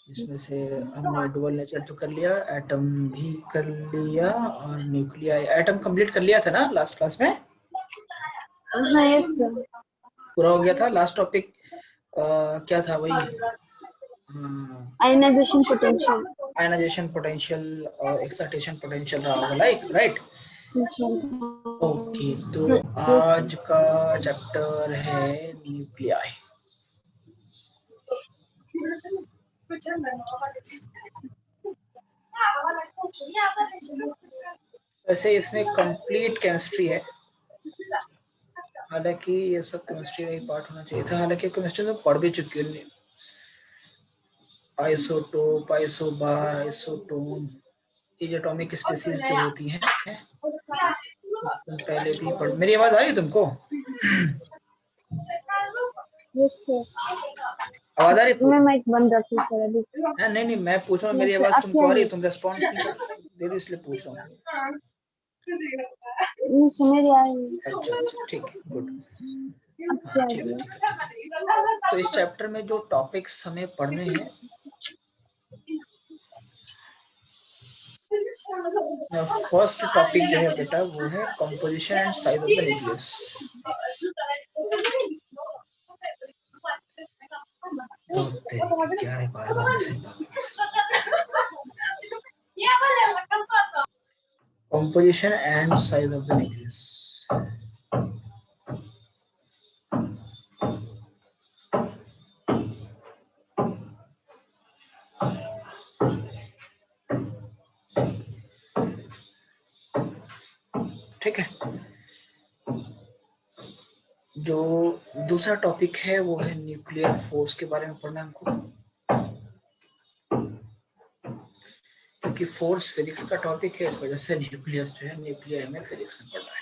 जिसमें से हमने डुअल नेचर तो कर लिया, एटम भी कर लिया और न्यूक्लियाई। एटम कंप्लीट कर लिया था ना लास्ट क्लास में? हाँ यस सर, पूरा हो गया था। लास्ट टॉपिक क्या था? वही आयनाइजेशन पोटेंशियल। आयनाइजेशन पोटेंशियल और एक्साइटेशन पोटेंशियल रहा होगा, लाइक राइट? ओके, तो आज का चैप्टर है न्यूक्लियाई। वैसे इसमें कंप्लीट केमिस्ट्री है, हालांकि ये सब केमिस्ट्री का ही पार्ट होना चाहिए था, हालांकि केमिस्ट्री तो पढ़ भी चुकी हूँ। आइसोटोप, आइसोबार, आइसोटोन, ये एटॉमिक स्पीशीज जो होती हैं तुम पहले भी पढ़। मेरी आवाज आ रही है तुमको? यस सर, आवाज आ रही मैं है? माइक बंद रखी सर अभी। नहीं नहीं, मैं पूछ रहा हूँ मेरी आवाज तुमको आ रही है? तुम रेस्पॉन्स नहीं दे रही इसलिए पूछ रहा हूँ। मेरी आ रही है। अच्छा अच्छा, ठीक है, गुड। आपकी आ ठीक रही है है। ठीक है ठीक है। तो इस चैप्टर में जो टॉपिक्स हमें पढ़ने हैं, फर्स्ट टॉपिक जो है बेटा वो है composition and size of the nucleus. क्या है बार बार message? Composition and size of the nucleus. ठीक है, जो दूसरा टॉपिक है वो है न्यूक्लियर फोर्स के बारे में पढ़ना हमको, क्योंकि फोर्स फिजिक्स का टॉपिक है, इस वजह से न्यूक्लियस जो है न्यूक्लियर में फिजिक्स में पढ़ना है।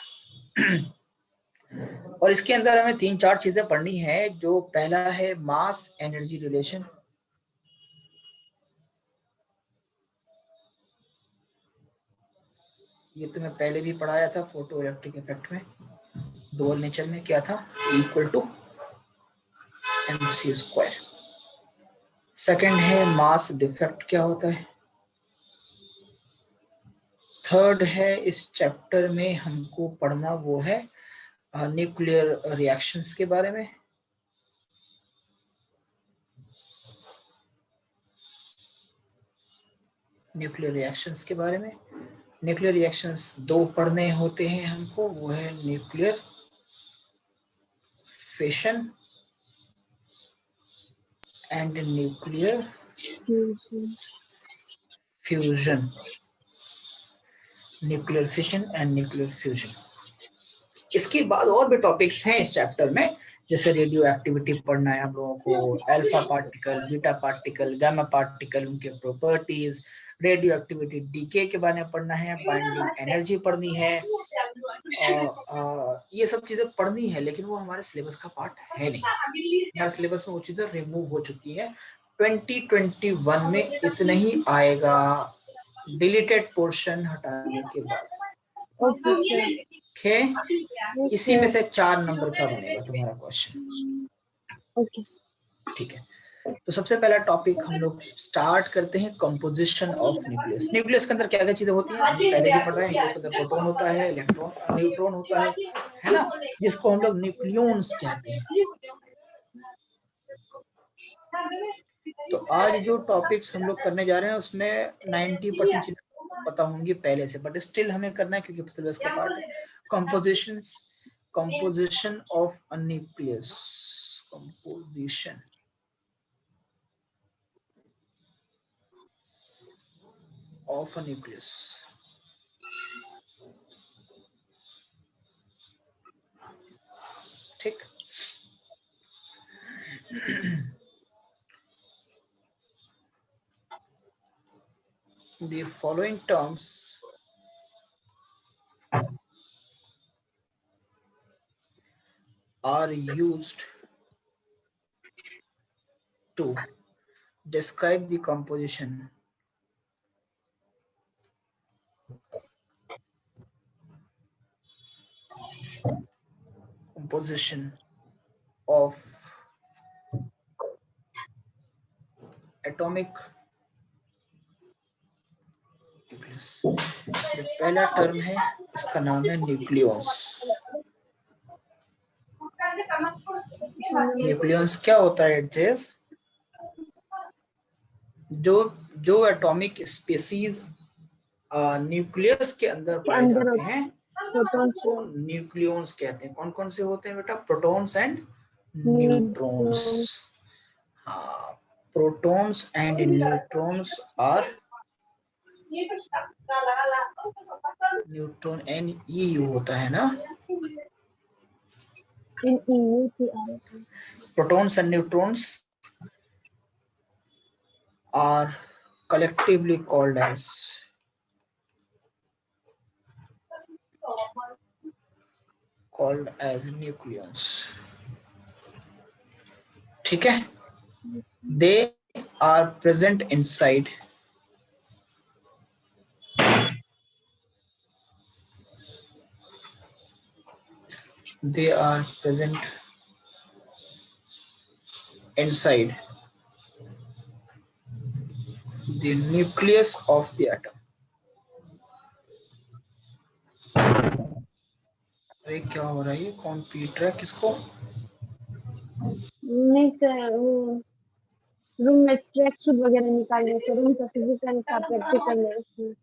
और इसके अंदर हमें 3-4 चीजें पढ़नी है। जो पहला है मास एनर्जी रिलेशन, ये तो मैं पहले भी पढ़ाया था फोटो इलेक्ट्रिक इफेक्ट में, डुअल नेचर में क्या था, इक्वल टू mc²। सेकंड है मास डिफेक्ट क्या होता है। थर्ड है इस चैप्टर में हमको पढ़ना वो है न्यूक्लियर रिएक्शंस के बारे में। न्यूक्लियर रिएक्शंस के बारे में, न्यूक्लियर रिएक्शंस 2 पढ़ने होते हैं हमको, वो है nuclear fission and nuclear fusion. Nuclear fission and nuclear fusion. इसके बाद और भी टॉपिक्स हैं इस चैप्टर में, जैसे रेडियो एक्टिविटी पढ़ना है हम लोगों को, alpha particle, beta particle, gamma particle, उनके प्रॉपर्टीज, रेडियो एक्टिविटी डीके के बारे में पढ़ना है, बाइंडिंग एनर्जी पढ़नी है। ये सब चीजें पढ़नी है, लेकिन वो हमारे सिलेबस का पार्ट है नहीं, हमारे सिलेबस में वो चीजें रिमूव हो चुकी है। 2021 में इतना ही आएगा, डिलीटेड पोर्शन हटाने के बाद। ओके, इसी में से 4 नंबर का बनेगा तुम्हारा क्वेश्चन। ओके, ठीक है, तो सबसे पहला टॉपिक हम लोग स्टार्ट करते हैं, कंपोजिशन ऑफ न्यूक्लियस। न्यूक्लियस के अंदर क्या क्या चीजें होती हैं हमने पहले भी पढ़ा है। न्यूक्लियस के अंदर प्रोटॉन होता है, इलेक्ट्रॉन, न्यूट्रॉन होता है ना, जिसको हम लोग न्यूक्लियॉन्स कहते हैं। तो आज जो टॉपिक्स हम लोग करने जा रहे हैं उसमें 90% चीजें पता होंगी पहले से, बट स्टिल हमें करना है क्योंकि सिलेबस का पार्ट है। Composition of a nucleus, composition of a nucleus. ठीक, the following terms are used to describe the composition of atomic yes, जो पहला टर्म है इसका नाम है न्यूक्लियस। न्यूक्लियस क्या होता है एडजेस? जो एटॉमिक स्पीसीज न्यूक्लियस के अंदर पाए जाते हैं वो न्यूक्लियस कहते हैं। कौन कौन से होते हैं बेटा? Protons and neutrons. हाँ, protons and neutrons are neutron N E U होता है ना। Protons and neutrons are collectively called as nucleons. ठीक है, they are present inside the nucleus of the atom. अरे क्या हो रहा है? ये कौन पीट रहा है किसको? नहीं सर, वो रूम में ट्रैक सूट वगैरह निकालने से रूम का फिजिकल का प्रैक्टिकल है उसमें।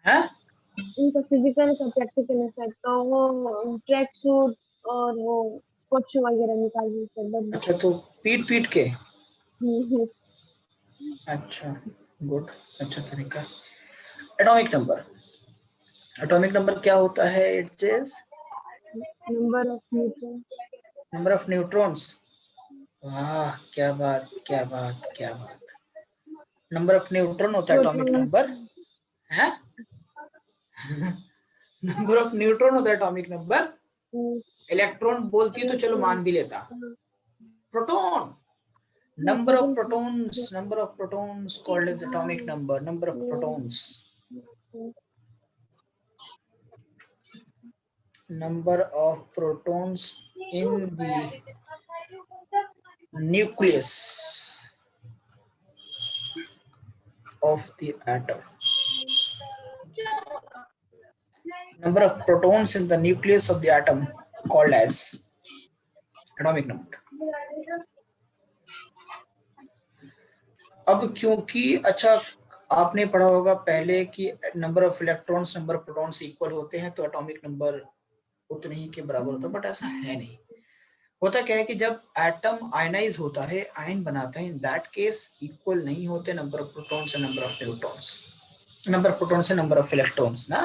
हैं? उनका फिजिकल का प्रैक्टिकल है सर, तो वो ट्रैक सूट और वो स्पोर्ट्स शू वगैरह निकालने से बंद। अच्छा, तो पीट के। अच्छा, गुड, अच्छा तरीका। एटॉमिक नंबर क्या होता है edges? Number of neutron. Number of neutrons. वाह, क्या बात, क्या बात, क्या बात। नंबर ऑफ न्यूट्रॉन होता है एटॉमिक नंबर है। नंबर ऑफ न्यूट्रॉन होता है एटॉमिक नंबर। इलेक्ट्रॉन बोलती है तो चलो मान भी लेता। Proton, number of protons called as atomic number of protons in the nucleus of the atom. Number of protons in the nucleus of the atom called as atomic number. अब क्योंकि अच्छा आपने पढ़ा होगा पहले कि number of electrons number of protons equal होते हैं तो एटॉमिक नंबर उतने ही के बराबर होता है, बट ऐसा है नहीं। होता क्या है कि जब एटम आयनाइज होता है, आयन बनाता है, इन दैट केस इक्वल नहीं होते number of protons and number of neutrons, number of protons and number of electrons ना।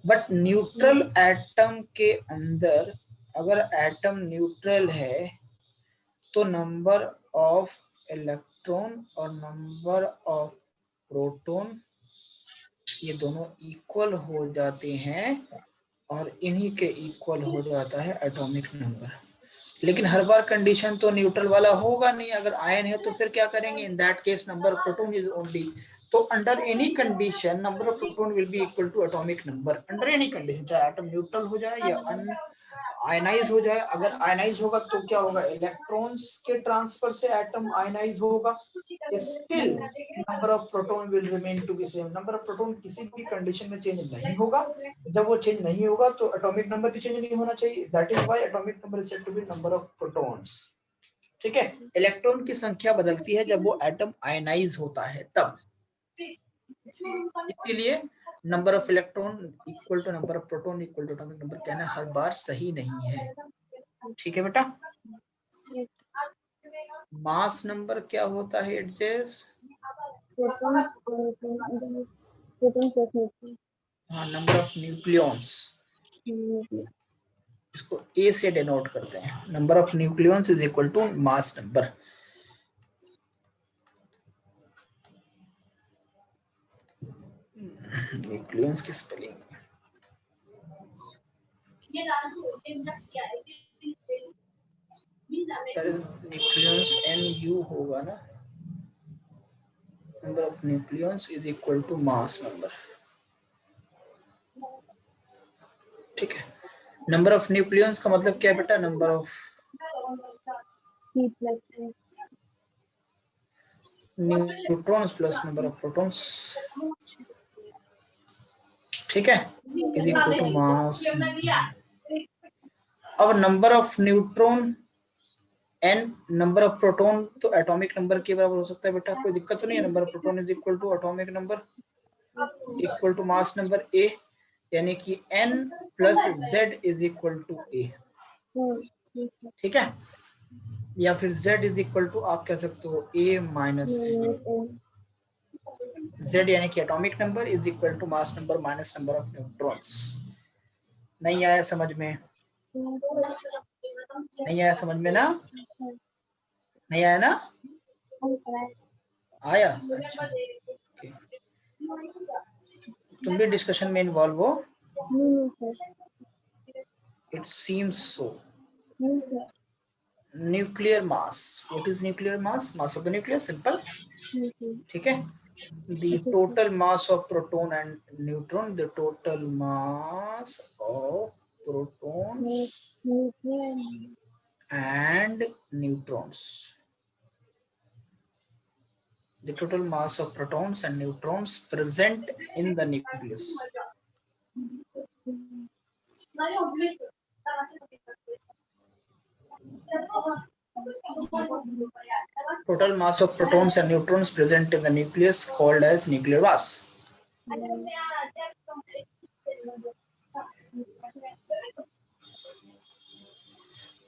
बट न्यूट्रल एटम के अंदर अगर एटम न्यूट्रल है तो नंबर ऑफ इलेक्ट्रॉन और नंबर ऑफ प्रोटॉन ये दोनों इक्वल हो जाते हैं और इन्हीं के इक्वल हो जाता है एटॉमिक नंबर। लेकिन हर बार कंडीशन तो न्यूट्रल वाला होगा नहीं। अगर आयन है तो फिर क्या करेंगे? In that case number of proton is only, तो under any condition number of proton will be equal to atomic number under any condition, चाहे एटम न्यूट्रल हो जाए या आयनाइज हो जाए। अगर आयनाइज होगा तो क्या होगा? इलेक्ट्रॉन्स के ट्रांसफर से एटम आयनाइज होगा, still number of proton will remain to be same. Number of proton किसी भी कंडीशन में चेंज नहीं होगा। जब वो चेंज नहीं होगा तो एटॉमिक नंबर भी चेंज नहीं होना चाहिए। That is why atomic number is said to be number of protons. ठीक है, इलेक्ट्रॉन की संख्या बदलती है जब वो एटम आयनाइज होता है तब। इसलिए number of electron equal to number of proton equal to atomic number कहना हर बार सही नहीं है। ठीक है बेटा। मास नंबर क्या होता है एडजेस? हाँ, नंबर ऑफ न्यूक्लियॉन्स, इसको ए से डिनोट करते हैं। Number of nucleons is equal to mass number. Nucleons की स्पेलिंग न्यूक्लियॉन्स एन यू होगा ना। Number of nucleons is equal to mass number. ठीक है, नंबर ऑफ न्यूक्लियॉन्स का मतलब क्या है बेटा? Number of neutrons plus number of protons. ठीक है, इज इक्वल टू मास। अब number of neutron N, number of proton तो एटॉमिक नंबर के बराबर हो सकता है बेटा, कोई दिक्कत तो नहीं है। Number of proton is equal to atomic number equal to mass number A, यानी कि n plus z is equal to A. ठीक है, या फिर z इज इक्वल टू आप कह सकते हो a माइनस n। z यानी कि atomic number is equal to mass number minus number of neutrons. नहीं आया समझ में? नहीं आया समझ में ना? नहीं आया ना? आया? अच्छा, okay. तुम भी डिस्कशन में इन्वॉल्व हो? It seems so. Nuclear mass, what is nuclear mass? Mass of the nucleus, simple. ठीक है, the total mass of proton and neutron, the total mass of protons and neutrons, the total mass of protons and neutrons present in the nucleus. Total mass of protons and neutrons present in the nucleus called as nuclear mass.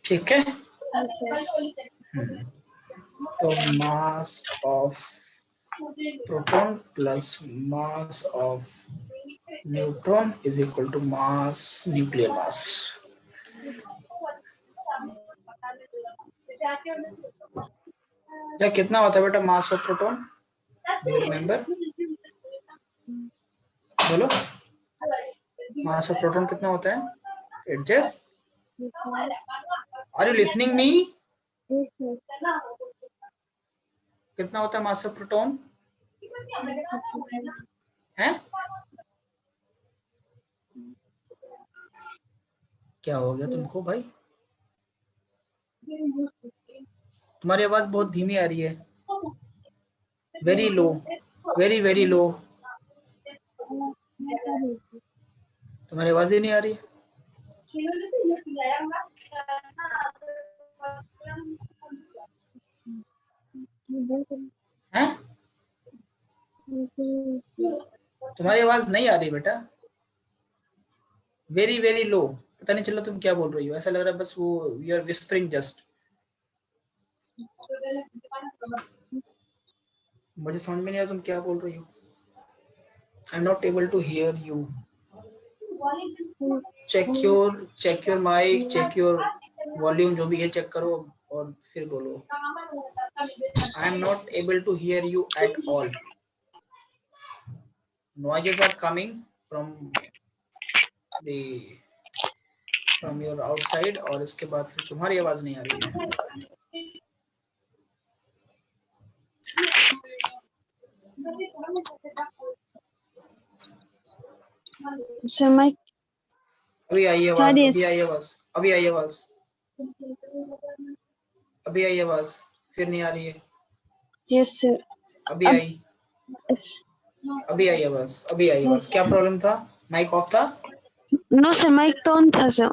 ठीक है, तो mass of proton plus mass of neutron is equal to mass, nuclear mass. क्या कितना होता है बेटा mass of proton? Do you remember? बोलो, mass of proton कितना होता है? Adjust, are you listening me? कितना होता है मास ऑफ प्रोटॉन? है? क्या हो गया तुमको भाई? तुम्हारी आवाज बहुत धीमी आ रही है, very low, very very low. तुम्हारी आवाज ही नहीं आ रही है? तुम्हारी आवाज नहीं आ रही बेटा, वेरी वेरी लो। पता नहीं चला तुम क्या बोल रही हो, ऐसा लग रहा है बस वो यू आर विस्परिंग जस्ट। मुझे समझ में नहीं आया तुम क्या बोल रही हो। I am not able to hear you. Check your mic, check your volume, जो भी है चेक करो और फिर बोलो। I am not able to hear you at all. Noises are coming from your outside, और इसके बाद फिर तुम्हारी आवाज नहीं आ रही है। अभी आई आवाज, अभी आई आवाज, अभी आई आवाज, अभी आई आवाज, फिर नहीं आ रही है। यस सर, अभी आई, अभी आई आवाज, अभी आई आवाज। क्या प्रॉब्लम था? माइक ऑफ था? नो सर, माइक तो ऑन था सर।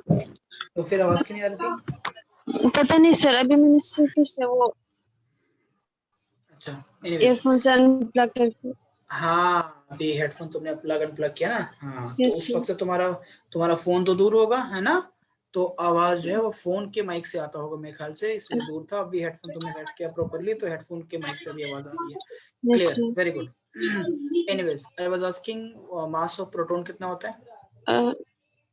तो फिर आवाज क्यों नहीं आ रही थी? पता नहीं सर, अभी मैंने फिर से वो अच्छा, ईयरफोन से अनप्लग करके। हाँ, अभी हेडफोन तुमने प्लग अनप्लग किया ना? हाँ, तो उस sir. वक्त से तुम्हारा फोन तो दूर होगा, है ना? तो आवाज जो है वो फोन के माइक से आता होगा मेरे ख्याल से, इसलिए दूर था। अभी हेडफोन तुमने कनेक्ट किया प्रॉपर्ली, तो हेडफोन के माइक से भी आवाज आ रही है। Clear, very good. Anyways, I was asking mass of proton कितना होता है?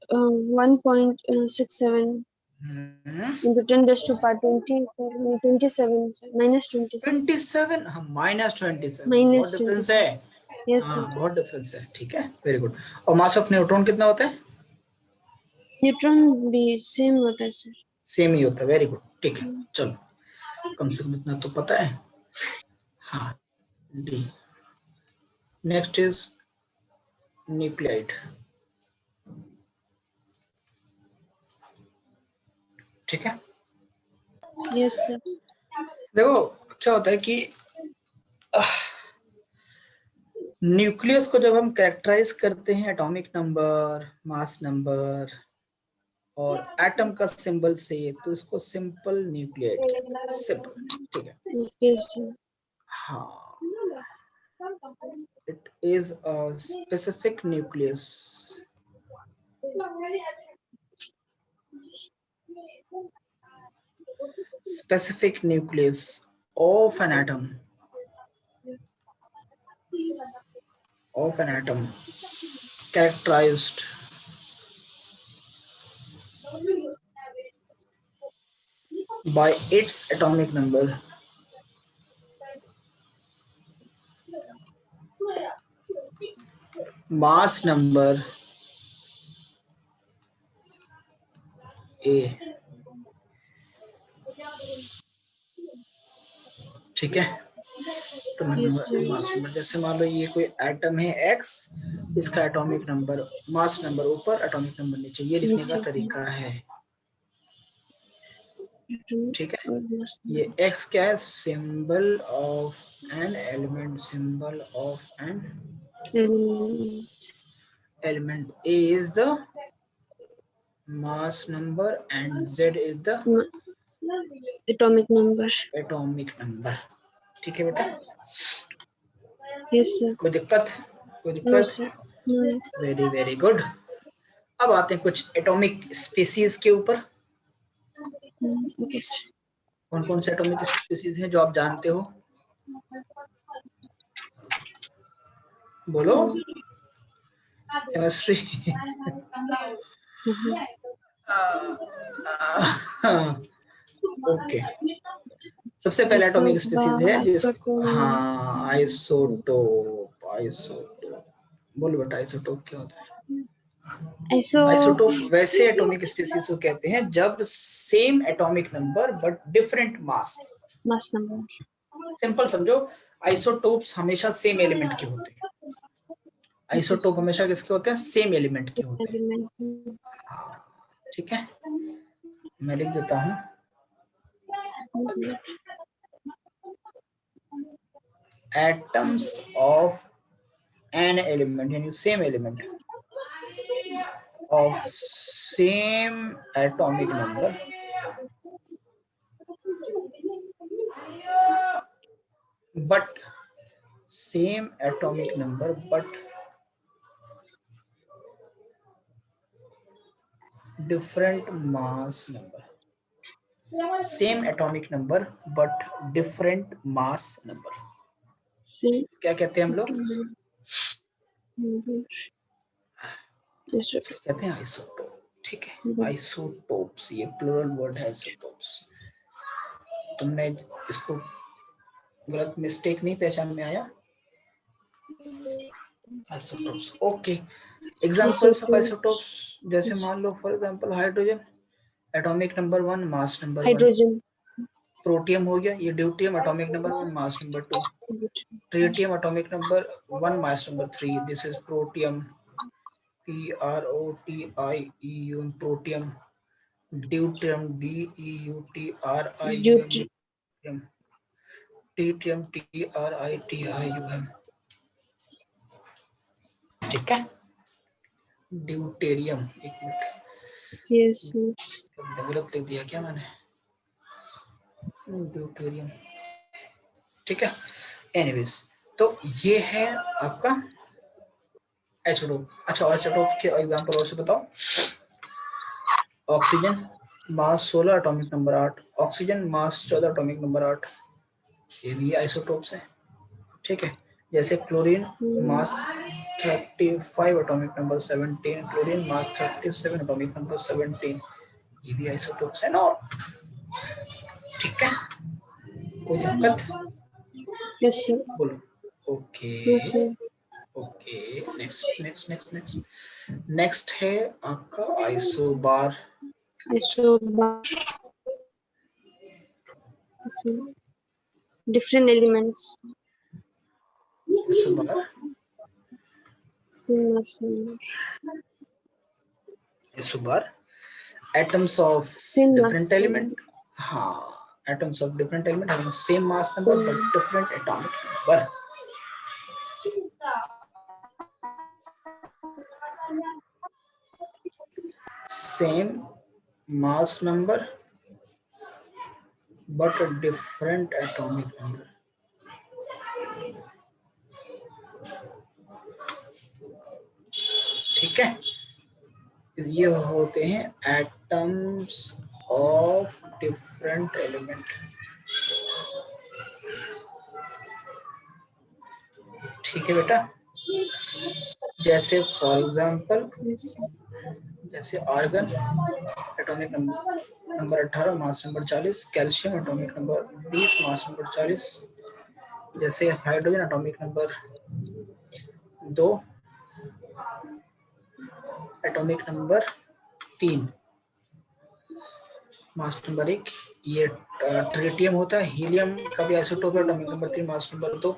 1.67 into 10 raised to power 20, 27 minus 27. 27, हाँ माइनस 27, Minus बहुत डिफरेंस है। Yes हाँ, sir. बहुत डिफरेंस है। ठीक है, वेरी गुड। और मास ऑफ न्यूट्रॉन कितना होता है? न्यूट्रॉन भी सेम होता है सर। सेम ही होता है, वेरी गुड। ठीक है, चलो, कम से कम इतना तो पता है। हाँ, डी। Next is nuclide. ठीक है, यस सर। देखो क्या होता है कि न्यूक्लियस को जब हम कैरेक्टराइज करते हैं एटॉमिक नंबर, मास नंबर और एटम का सिंबल से, तो इसको सिंपल न्यूक्लियस कहते हैं, सिंपल, ठीक है। Yes, sir. हाँ, it is a specific nucleus, specific nucleus of an atom characterized by its atomic number, mass number A, ठीक है। Yes, sir. मास नंबर, जैसे मान लो ये कोई एटम है X, इसका एटॉमिक नंबर, मास नंबर ऊपर, एटॉमिक नंबर नीचे, ये लिखने का तरीका है, ठीक है। ये X क्या है, symbol of an element, symbol of an element. A is the mass number and Z is the Atomic number. atomic number, ठीक है बेटा। Yes, sir. कोई दिक्कत? कोई No, दिक्कत? sir. No. Very very good. अब आते हैं कुछ एटॉमिक स्पीसीज के ऊपर। Okay, sir. कौन कौन से एटॉमिक स्पीसीज हैं जो आप जानते हो? बोलो। केमिस्ट्री। ओके, सबसे पहले एटॉमिक स्पीसीज है जिसको, हाँ, आइसोटोप। आइसोटोप बोलो बेटा, आइसोटोप क्या होता है? आइसोटोप वैसे एटॉमिक स्पीसीज को कहते हैं जब same atomic number but different mass number. Simple समझो, आइसोटोप्स हमेशा सेम एलिमेंट के होते हैं। आइसोटोप हमेशा किसके होते हैं? सेम एलिमेंट के होते हैं, ठीक है। मैं लिख देता हूँ, एटम्स ऑफ एन एलिमेंट, यानी same element of same atomic number but same atomic number but different mass number, same atomic number but different mass number, क्या कहते हैं हम लोग? कहते हैं आइसोटोप, ठीक है। आइसोटोप्स, ये प्लूरल वर्ड है आइसोटोप्स। तुमने इसको गलत मिस्टेक नहीं पहचान में आया? Isotopes, okay. Examples of isotopes, जैसे मान लो for example hydrogen, atomic number 1, mass number 1। Protium हो गया, ये deuterium, atomic number 1, mass number 2। Tritium, atomic number 1, mass number 3। This is protium, PROTIEUM, protium. Deuterium, DEUTRIUM, tritium, TRITIUM, ठीक है। Deuterium, एक minute, yes गलत लिख दिया क्या मैंने? ड्यूटेरियम, ठीक है। एनीवेज, तो ये है आपका एचओटोप। अच्छा, एचओटोप के एग्जांपल और से बताओ। ऑक्सीजन, मास 16, एटॉमिक नंबर 8। ऑक्सीजन, मास 14, एटॉमिक नंबर 8। ये भी आइसोटोप्स है, ठीक है। जैसे क्लोरीन, मास 35, एटॉमिक नंबर 17। क्लोरीन, मास 37, एटॉमिक नंबर 17। ये भी आइसोटोप्स है ना, ठीक है। कोई दिक्कत? Yes sir. बोलो। Okay, yes sir. Okay, next next next next next है आपका isobar. Isobar, different elements. Isobar, isobar, atoms of different element, हाँ, atoms of different element having same mass number but different atomic number, same mass number but a different atomic number. ठीक है, ये होते हैं atoms of different element. ठीक है बेटा, जैसे फॉर एग्जांपल जैसे argon atomic number 18 mass number 40, calcium atomic number 20 mass number 40, जैसे hydrogen atomic number 2 atomic number 3 mass number 1, ये ट्रिटियम होता है। हीलियम का भी आइसोटोप है, एटॉमिक नंबर 3 मास नंबर 2।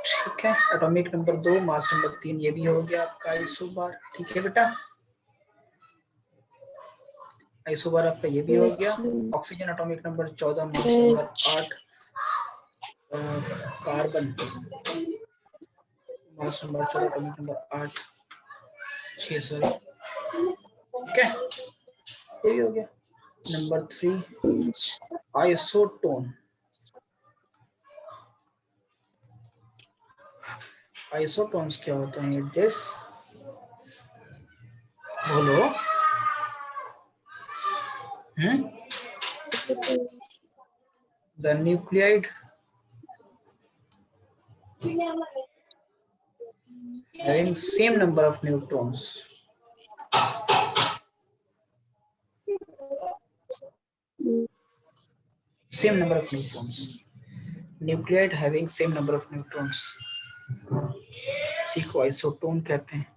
ठीक है, एटॉमिक नंबर 2 मास नंबर 3, ये भी हो गया आपका आइसोबार। ठीक है बेटा, आइसोबार आपका ये भी हो गया। Oxygen atomic number 14 mass number 8, carbon mass number 14 atomic number 8 6 sorry. ठीक है, ये भी हो गया। Number 3 isotone. आइसोटोन्स क्या होते हैं? दिस बोलो। The nuclide having same number of neutrons. Same number of neutrons. Nuclide having same number of neutrons. इसी को आइसोटोन कहते हैं।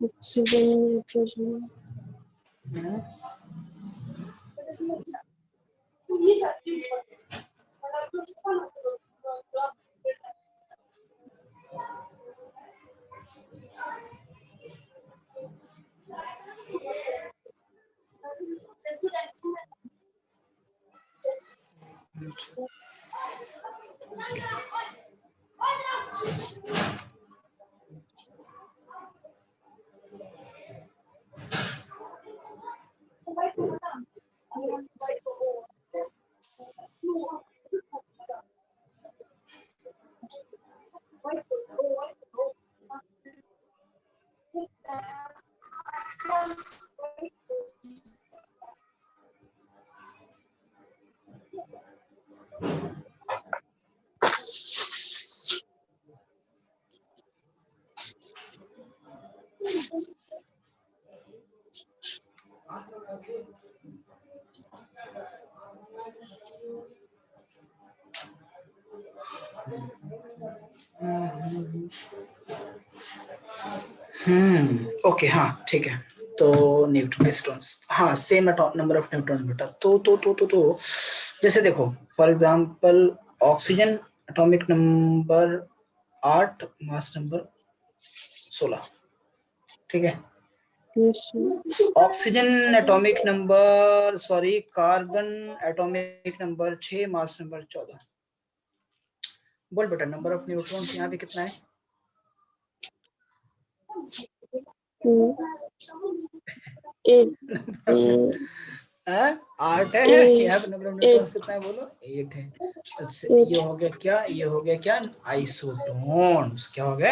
ऑक्सीजन, नाइट्रोजन, ओके, हाँ ठीक है। तो न्यूट्रॉन्स, हाँ सेम नंबर ऑफ न्यूट्रॉन्स बेटा। तो जैसे देखो for example oxygen atomic number 8 mass number 16। ठीक है, oxygen atomic number sorry carbon atomic number 6 mass number 14। बोल बेटा नंबर ऑफ न्यूट्रॉन्स यहाँ पे कितना है? 8 है। यहाँ पे नंबर ऑफ न्यूट्रॉन्स कितना है बोलो? 8 है। अच्छा ये हो गया क्या? ये हो गया क्या? आइसोटोन्स। क्या हो गया?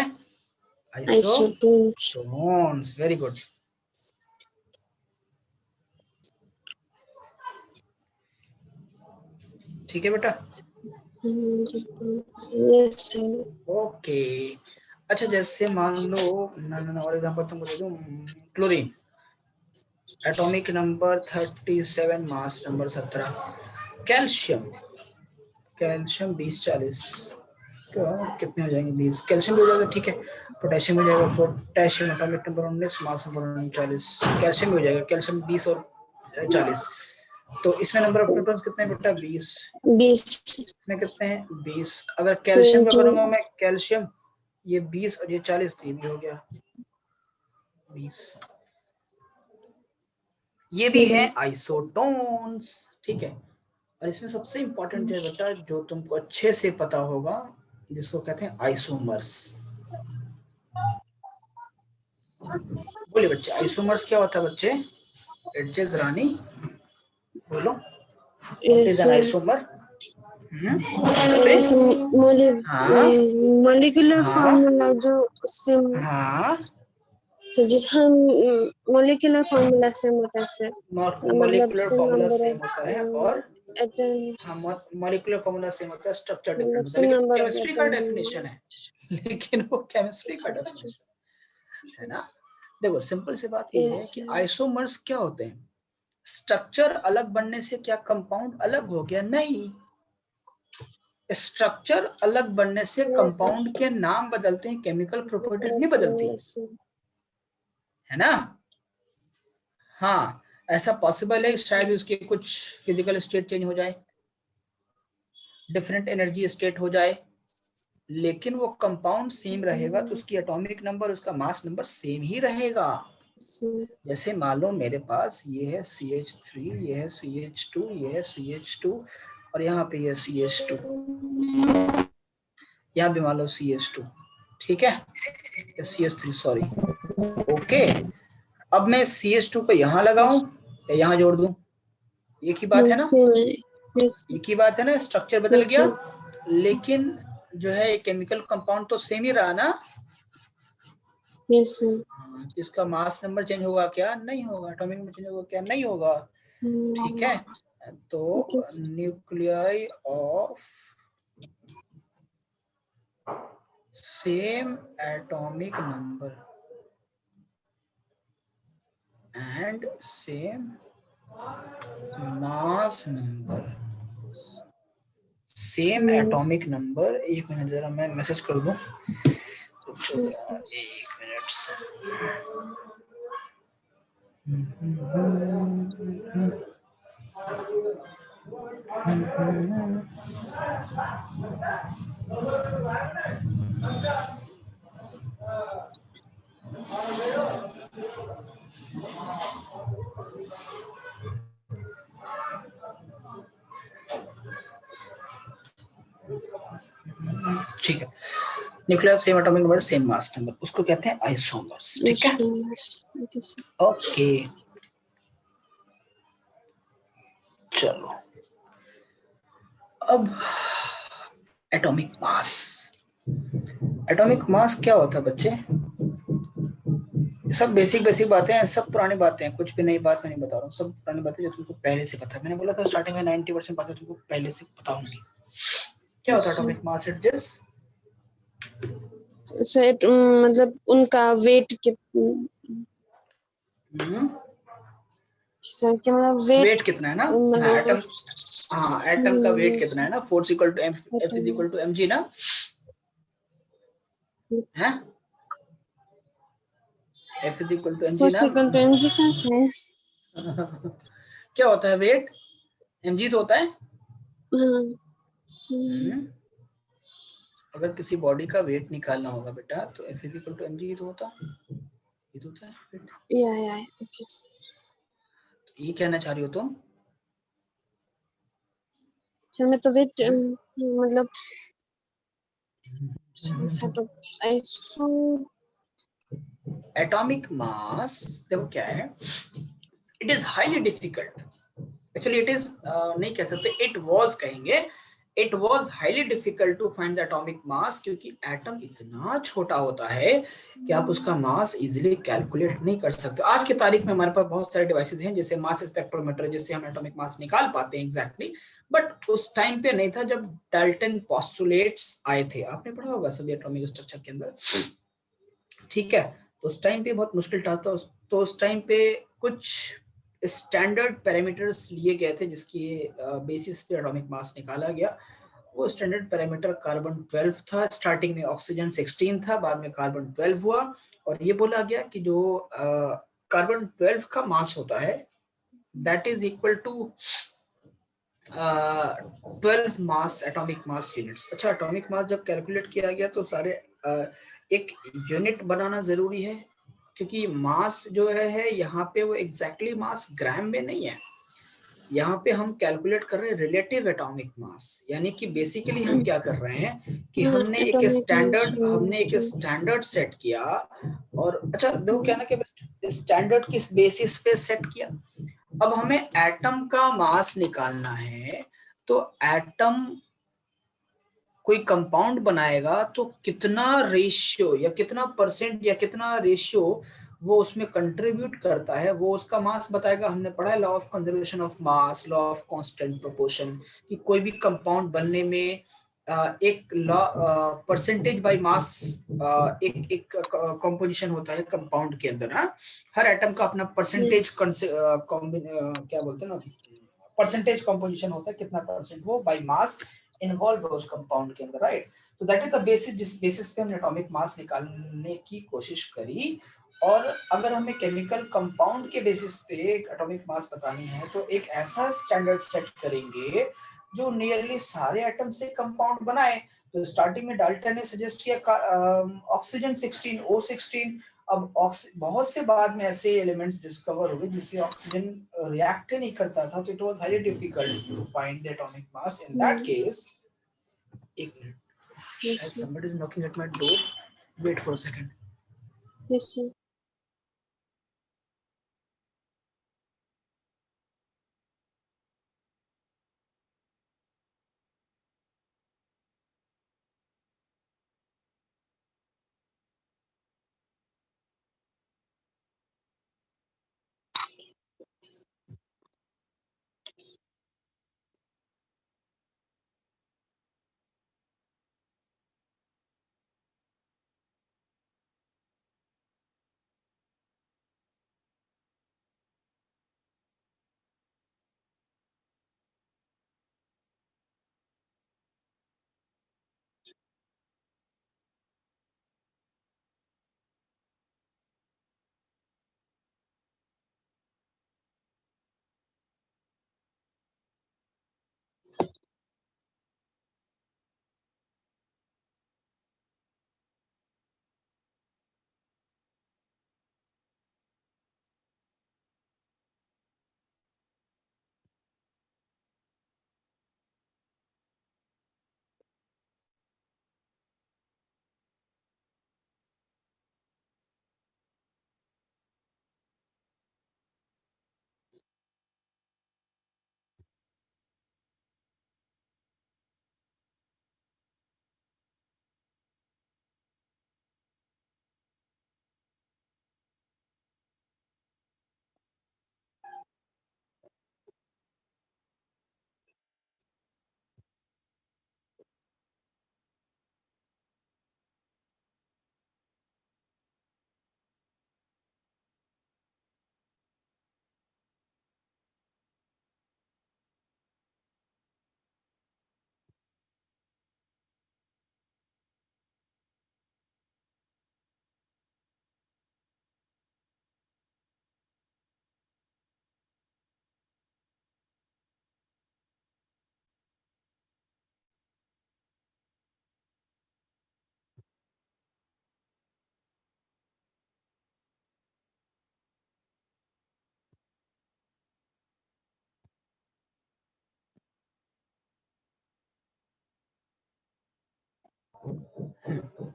आइसोटोन्स। Very good. ठीक है बेटा, ओके। अच्छा जैसे मान लो और एग्जांपल तुमको दे दूं, chlorine atomic number 37 mass number 17। Calcium 20-40 कितने हो जाएंगे? 20 कैल्शियम भी हो जाएगा। ठीक है, पोटेशियम हो जाएगा। Potassium atomic number 19 mass number 39। Calcium भी हो जाएगा। कैल्शियम 20 और 40। तो इसमें नंबर ऑफ न्यूट्रॉन्स कितने बेटा? 20। इसमें कितने हैं? 20। अगर कैल्शियम का करूंगा मैं, कैल्शियम ये 20 और ये 40, तो ये भी हो गया 20। ये भी है आइसोटोन्स, ठीक है। और इसमें सबसे इंपॉर्टेंट जो है बेटा, जो तुमको अच्छे से पता होगा, जिसको कहते हैं आइसोमर्स। बोलिए बच्चे, आइसोमर्स क्या होता है बच्चे? एडजेस रानी बोलो, व्हाट इज एन आइसोमर? हाँ मोलिकुलर हाँ फॉर्मूला जो सेम, हाँ, जिस हम मोलिकुलर फॉर्मूला सेम होता है सर, मतलब molecular same formula number same होता है, और ऑफ एटम्स, हाँ, मॉलिक्यूलर फॉर्मूला सेम होता है, स्ट्रक्चर डिफरेंट मतलब होता है, सेम लेकिन नंबर ऑफ केमिस्ट्री का डेफिनेशन है। लेकिन वो केमिस्ट्री का डेफिनेशन है ना। देखो सिंपल सी बात ये है कि आइसोमर्स क्या होते हैं? स्ट्रक्चर अलग बनने से क्या कंपाउंड अलग हो गया? नहीं, स्ट्रक्चर अलग बनने से कंपाउंड के नाम बदलते हैं, केमिकल प्रॉपर्टीज नहीं बदलती, है ना। हाँ, ऐसा पॉसिबल है शायद उसके कुछ फिजिकल स्टेट चेंज हो जाए, डिफरेंट एनर्जी स्टेट हो जाए, लेकिन वो कंपाउंड सेम रहेगा, तो उसकी एटॉमिक नंबर, उसका मास नंबर सेम ही रहेगा। जैसे मान लो मेरे पास ये है CH3, ये है CH2, ये है CH2, और यहाँ पे ये CH2, यहाँ भी मान लो CH2, ठीक है, CH3 सॉरी, ओके। अब मैं CH2 को यहाँ लगाऊं या यहाँ जोड़ दूं, एक ही बात है ना, एक ही बात है ना, स्ट्रक्चर बदल गया, लेकिन जो है केमिकल कंपाउंड तो सेम ही रहा ना। इसका मास नंबर चेंज होगा क्या? नहीं होगा। एटॉमिक नंबर चेंज होगा क्या? नहीं होगा। ठीक है, तो nuclei of same atomic number and same mass number, same atomic number, एक मिनट जरा मैं मैसेज कर दूं, एक मिनट से। ठीक है, nuclear same atomic number same mass number, उसको कहते हैं आइसोमर्स, ठीक है। ओके चलो, अब एटॉमिक मास, एटॉमिक मास क्या होता है बच्चे? सब बेसिक बेसिक बातें हैं, सब पुरानी बातें हैं, कुछ भी नई बात मैं नहीं बता रहा हूँ, सब पुरानी बातें जो तुमको पहले से पता है। मैंने बोला था स्टार्टिंग में 90% बातें तुमको पहले से पता होंगी। क्या होता है atomic mass? It just set, मतलब उनका वेट मतलब वेट कितना है ना, हाँ एटम, हाँ एटम का वेट कितना है ना, force equal to F is equal to mg ना, है F is equal to mg ना। क्या होता है वेट? mg तो होता है। अगर किसी बॉडी का वेट निकालना होगा बेटा, तो F is equal to mg ही तो होता, ये तो होता है वेट। ये कहना चाह रही हो तुम? मैं तो वेट मतलब एटॉमिक मास देखो क्या है, it is highly difficult, actually it is नहीं कह सकते, इट वाज कहेंगे, it was highly difficult to find the atomic mass, क्योंकि एटम इतना छोटा होता है कि आप उसका मास इजीली कैलकुलेट नहीं कर सकते। आज की तारीख में हमारे पास बहुत सारे डिवाइसेस हैं, जैसे मास स्पेक्ट्रोमीटर, जिससे हम एटॉमिक मास निकाल पाते हैं एग्जैक्टली, बट उस टाइम पे नहीं था जब डाल्टन पोस्टुलेट्स आए थे, आपने पढ़ा होगा सभी एटॉमिक स्ट्रक्चर के अंदर, ठीक है। तो उस टाइम पे बहुत मुश्किल था, तो उस टाइम पे कुछ स्टैंडर्ड पैरामीटर्स लिए गए थे, जिसकी बेसिस पे एटॉमिक मास निकाला गया। वो स्टैंडर्ड पैरामीटर कार्बन 12 था, स्टार्टिंग में ऑक्सीजन 16 था, बाद में कार्बन 12 हुआ, और ये बोला गया कि जो कार्बन 12 का मास होता है that is equal to 12 mass atomic mass units. अच्छा, एटॉमिक मास जब कैलकुलेट किया गया तो सारे एक यूनिट बनाना जरूरी है, क्योंकि मास जो है यहाँ पे वो एग्जैक्टली मास ग्राम में नहीं है, यहाँ पे हम कैलकुलेट कर रहे हैं रिलेटिव एटॉमिक मास, यानी कि बेसिकली हम क्या कर रहे हैं कि हमने एक स्टैंडर्ड सेट किया। और अच्छा देखो क्या ना कि स्टैंडर्ड किस बेसिस पे सेट किया, अब हमें एटम का मास निकालना है, तो एटम कोई कंपाउंड बनाएगा तो कितना रेशियो या कितना परसेंट या कितना रेशियो वो उसमें कंट्रीब्यूट करता है, वो उसका मास बताएगा। हमने पढ़ा है law of conservation of mass, law of constant proportion, कि कोई भी कंपाउंड बनने में एक लॉ परसेंटेज बाय मास एक एक कंपोजिशन होता है कंपाउंड के अंदर। हाँ, हर एटम का अपना परसेंटेज क्या बोलते हैं ना, परसेंटेज कंपोजिशन होता है, कितना परसेंट वो बाय मास इन्वॉल्व है उस कंपाउंड के अंदर, राइट। तो दैट इज द बेसिस जिस बेसिस पे हमने एटॉमिक मास निकालने की कोशिश करी। और अगर हमें केमिकल कंपाउंड के बेसिस पे एटॉमिक मास बतानी है तो एक ऐसा स्टैंडर्ड सेट करेंगे जो नियरली सारे एटम से कंपाउंड बनाए। तो स्टार्टिंग में डाल्टन ने सजेस्ट किया ऑक्सीजन 16 O16। अब बहुत से बाद में ऐसे एलिमेंट्स डिस्कवर हुए जिससे ऑक्सीजन रिएक्ट नहीं करता था, तो it was very difficult to find the atomic mass in that case. एक मिनट, शायद somebody is knocking at my door, wait for a second। Yes, sir.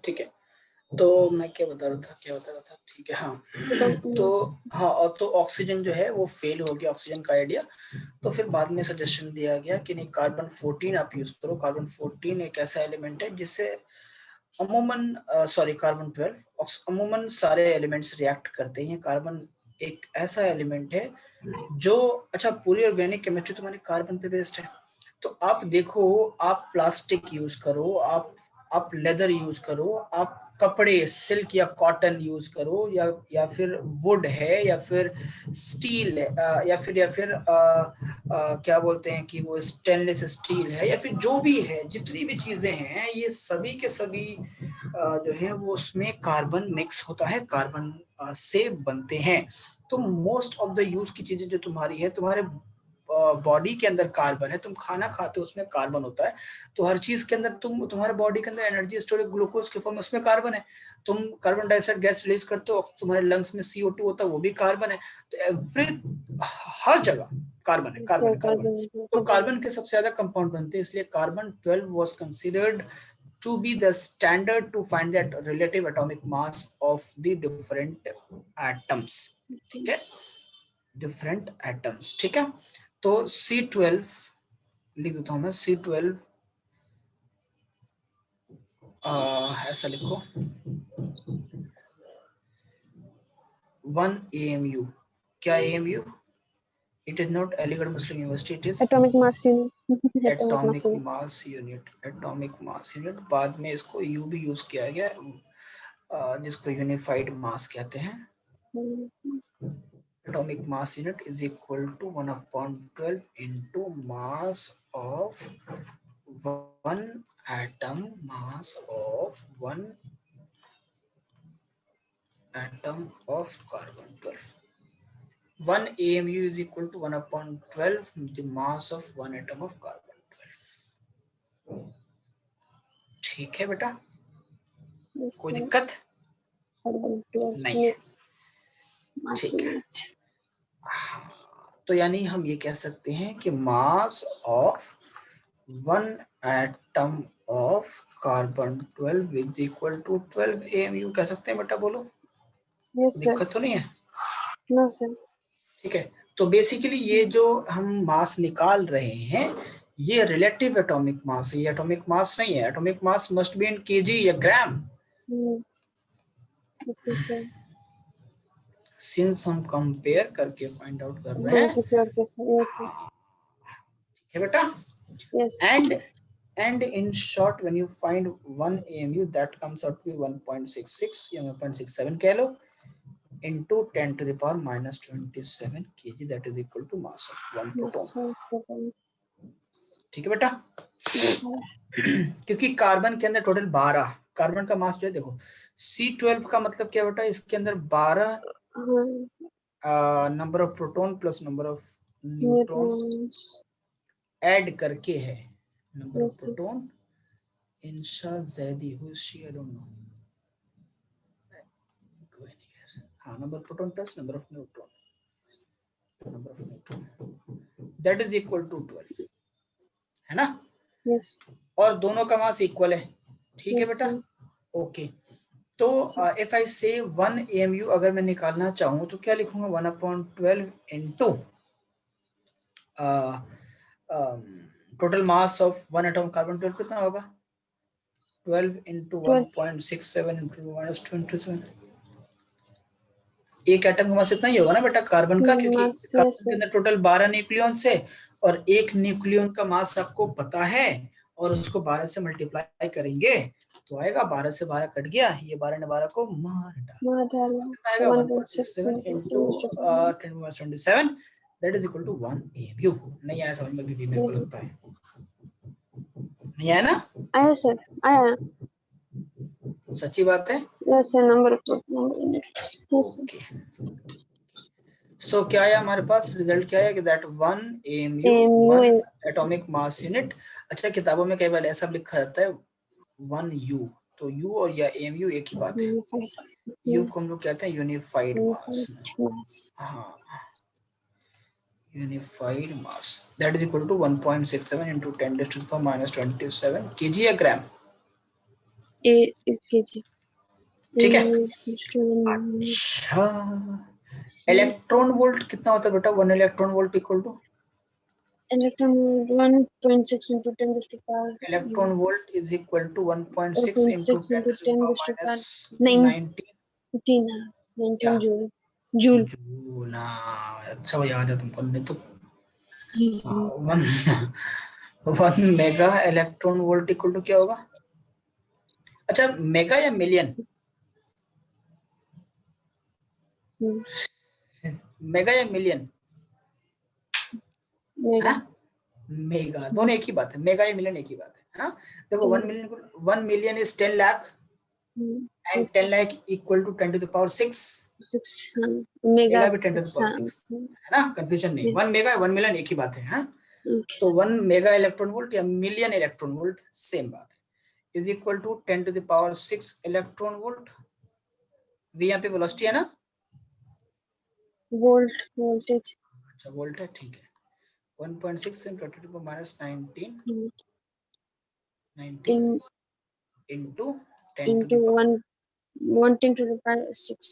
ठीक है, तो मैं क्या बता रहा था, ठीक है। हाँ तो हाँ, और तो ऑक्सीजन जो है वो फेल हो गया, ऑक्सीजन का आइडिया। तो फिर बाद में सजेशन दिया गया कि नहीं, कार्बन 14 आप यूज करो। कार्बन 14 एक ऐसा एलिमेंट है जिससे अमूमन कार्बन 12 अमूमन सारे एलिमेंट्स रिएक्ट करते हैं। कार्बन एक ऐसा एलिमेंट है जो, अच्छा पूरी ऑर्गेनिक केमिस्ट्री तुम्हारी कार्बन पे बेस्ड है। तो आप देखो, आप प्लास्टिक यूज करो, आप लेदर यूज करो, आप कपड़े सिल्क या कॉटन यूज करो, या फिर वुड है, या फिर स्टील है, या फिर क्या बोलते हैं कि वो स्टेनलेस स्टील है, या फिर जो भी है, जितनी भी चीजें हैं ये सभी के सभी जो है वो उसमें कार्बन मिक्स होता है, कार्बन से बनते हैं। तो मोस्ट ऑफ द यूज की चीजें जो तुम्हारी है, तुम्हारे बॉडी के अंदर कार्बन है, तुम खाना खाते हो उसमें कार्बन होता है, तो हर चीज के अंदर तुम्हारे बॉडी के अंदर एनर्जी स्टोरेज ग्लूकोज के फॉर्म में उसमें कार्बन है। तुम कार्बन डाइऑक्साइड गैस रिलीज करते हो, तुम्हारे लंग्स में CO2 होता है, वो भी कार्बन है। तो एवरी हर जगह कार्बन है, कार्बन है, कार्बन। तो कार्बन के सबसे ज्यादा कंपाउंड बनते हैं, इसलिए carbon 12 was considered to be the standard to find that relative atomic mass of the different atoms। ठीक है, different atoms, ठीक है। तो C12 लिख देता हूं मैं, C12 ऐसा लिखो 1 AMU। क्या AMU? It is not Aligarh Muslim University, it is atomic mass unit। atomic mass unit, atomic mass unit। बाद में इसको U भी यूज किया गया, जिसको यूनिफाइड मास कहते हैं। Atomic mass unit is equal to 1/12 into mass of one atom, mass of one atom of carbon 12। 1 AMU is equal to 1/12 the mass of one atom of carbon 12। ठीक है बेटा, कोई दिक्कत नहीं है? ठीक है, तो यानी हम ये कह सकते हैं कि mass of one atom of carbon 12 is equal to 12 AMU कह सकते हैं बेटा, बोलो। दिक्कत तो नहीं है? No sir. ठीक है, तो बेसिकली ये जो हम मास निकाल रहे हैं ये रिलेटिव एटॉमिक मास है, ये एटॉमिक मास नहीं है। Atomic mass must be in KG या ग्राम। सिंस हम कंपेयर करके फाइंड आउट कर रहे हैं, ठीक है बेटा। And in short, when you find 1 AMU, that comes out to be 1.66 या 1.67 kilo into 10 to the power minus 27 kg, that is equal to mass of 1 proton। ठीक है बेटा। क्योंकि कार्बन के अंदर टोटल 12, कार्बन का मास जो है देखो C12 का मतलब क्या बेटा, इसके अंदर 12 number of proton plus number of neutron add करके है। Number of proton Insha Zaidi, who is she? I don't know। हाँ, number proton plus number of neutron, number of neutron that is equal to 12, है ना? यस। और दोनों का mass equal है, ठीक है बेटा। ओके, तो इफ आई से 1 AMU अगर मैं निकालना चाहूँ तो क्या लिखूंगा? 1/12 into total mass of one atom carbon 12 कितना होगा? 12 into 1.67 into minus 27। एक एटम का मास इतना ही होगा ना बेटा कार्बन का, क्योंकि कार्बन के अंदर टोटल 12 न्यूक्लियॉन से, और एक न्यूक्लियॉन का मास आपको पता है, और उसको 12 से मल्टीप्लाई करेंगे तो आएगा 12 से 12 कट गया, ये 12 ने 12 को मार डाला, कितना आएगा? 1.67 into 10⁻27 that is equal to 1 AMU। नहीं आया समझ में? भी मेरे को लगता है नहीं आया ना? आया सर, आया। सच्ची बात है? Yes sir, number okay. So क्या आया हमारे पास? रिजल्ट क्या आया कि that 1 AMU 1 atomic mass unit. अच्छा, किताबों में कई बार ऐसा लिखा जाता है 1 U, तो U और या AMU एक ही बात है। U को हम लोग कहते हैं यूनिफाइड मास। हाँ, unified mass that is equal to 1.67 into 10 to the power minus 27 kg या ग्राम? kg। ठीक है। अच्छा, इलेक्ट्रॉन वोल्ट कितना होता है बेटा? 1 electron volt equal to electron 1.6 into 10 to the power। Electron volt is equal to 1.6 into 10 to the power minus 19 joule. Joule. अच्छा, वो याद है तुमको, नहीं तो 1 mega electron volt equal to क्या होगा? अच्छा, मेगा या मिलियन? मेगा या मिलियन? मेगा, दोनों एक ही बात है, मेगा या मिलियन एक ही बात है ना? देखो 1 million is 10 lakh, and 10 lakh equal to 10 to the power 6। 6 हाँ मेगा मेगा भी 10 to the 6 power हाँ 6 है ना, कंफ्यूजन नहीं। 1 मेगा 1 मिलियन एक ही बात है। हाँ, ओके तो 1 मेगा इलेक्ट्रॉन वोल्ट या मिलियन इलेक्ट्रॉन वोल्ट सेम बात है, is equal to 10 to the power 6 electron volt. V यहाँ पे वेलोसिटी है ना, वोल्ट वोल्टेज। अच्छा वोल्ट है, ठीक है। 1.6 into 10 to the power minus 19 in into 10 to into the power, 1 10 to the power 6